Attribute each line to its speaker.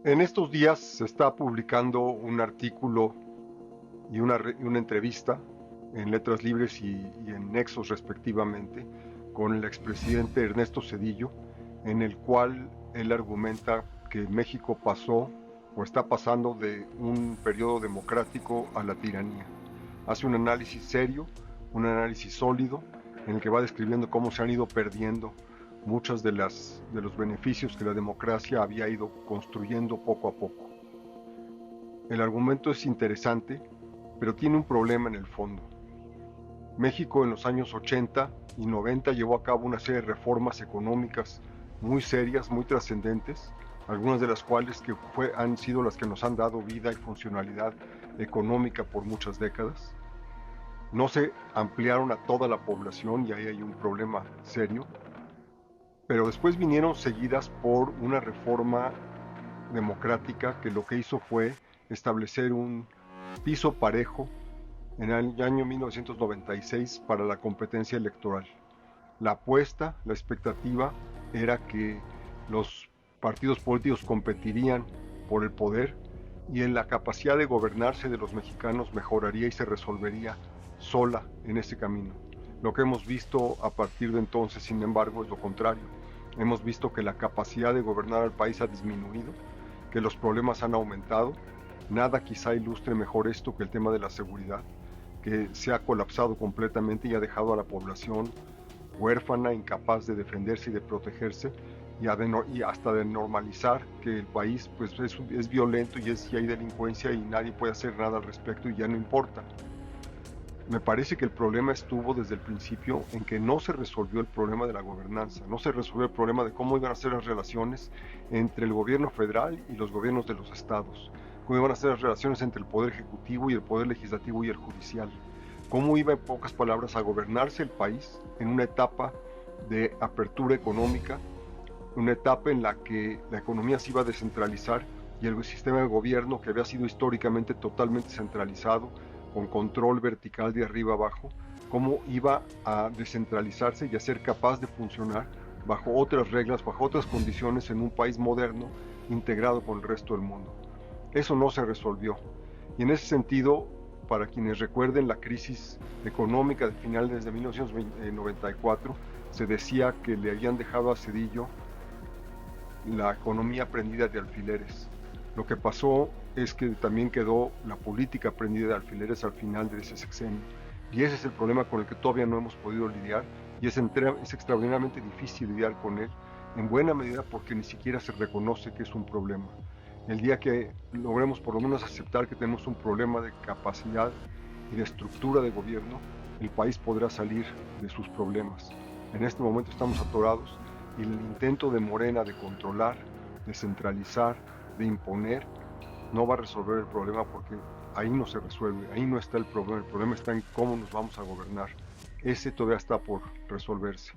Speaker 1: En estos días se está publicando un artículo y una entrevista en Letras Libres y en Nexos respectivamente con el expresidente Ernesto Zedillo, en el cual él argumenta que México pasó o está pasando de un periodo democrático a la tiranía. Hace un análisis serio, un análisis sólido, en el que va describiendo cómo se han ido perdiendo muchos de los beneficios que la democracia había ido construyendo poco a poco. El argumento es interesante, pero tiene un problema en el fondo. México en los años 80 y 90 llevó a cabo una serie de reformas económicas muy serias, muy trascendentes, algunas de las cuales han sido las que nos han dado vida y funcionalidad económica por muchas décadas. No se ampliaron a toda la población y ahí hay un problema serio, pero después vinieron seguidas por una reforma democrática que lo que hizo fue establecer un piso parejo en el año 1996 para la competencia electoral. La apuesta, la expectativa era que los partidos políticos competirían por el poder y en la capacidad de gobernarse de los mexicanos mejoraría y se resolvería sola en ese camino. Lo que hemos visto a partir de entonces, sin embargo, es lo contrario. Hemos visto que la capacidad de gobernar al país ha disminuido, que los problemas han aumentado. Nada quizá ilustre mejor esto que el tema de la seguridad, que se ha colapsado completamente y ha dejado a la población huérfana, incapaz de defenderse y de protegerse, y hasta de normalizar que el país pues, es violento y hay delincuencia y nadie puede hacer nada al respecto y ya no importa. Me parece que el problema estuvo desde el principio en que no se resolvió el problema de la gobernanza, no se resolvió el problema de cómo iban a ser las relaciones entre el gobierno federal y los gobiernos de los estados, cómo iban a ser las relaciones entre el poder ejecutivo y el poder legislativo y el judicial, cómo iba en pocas palabras a gobernarse el país en una etapa de apertura económica, una etapa en la que la economía se iba a descentralizar y el sistema de gobierno que había sido históricamente totalmente centralizado, con control vertical de arriba abajo, cómo iba a descentralizarse y a ser capaz de funcionar bajo otras reglas, bajo otras condiciones en un país moderno integrado con el resto del mundo. Eso no se resolvió. Y en ese sentido, para quienes recuerden la crisis económica de finales de 1994, se decía que le habían dejado a Zedillo la economía prendida de alfileres. Lo que pasó es que también quedó la política prendida de alfileres al final de ese sexenio. Y ese es el problema con el que todavía no hemos podido lidiar y es extraordinariamente difícil lidiar con él, en buena medida porque ni siquiera se reconoce que es un problema. El día que logremos por lo menos aceptar que tenemos un problema de capacidad y de estructura de gobierno, el país podrá salir de sus problemas. En este momento estamos atorados y el intento de Morena de controlar, de centralizar, de imponer, no va a resolver el problema porque ahí no se resuelve, ahí no está el problema está en cómo nos vamos a gobernar. Ese todavía está por resolverse.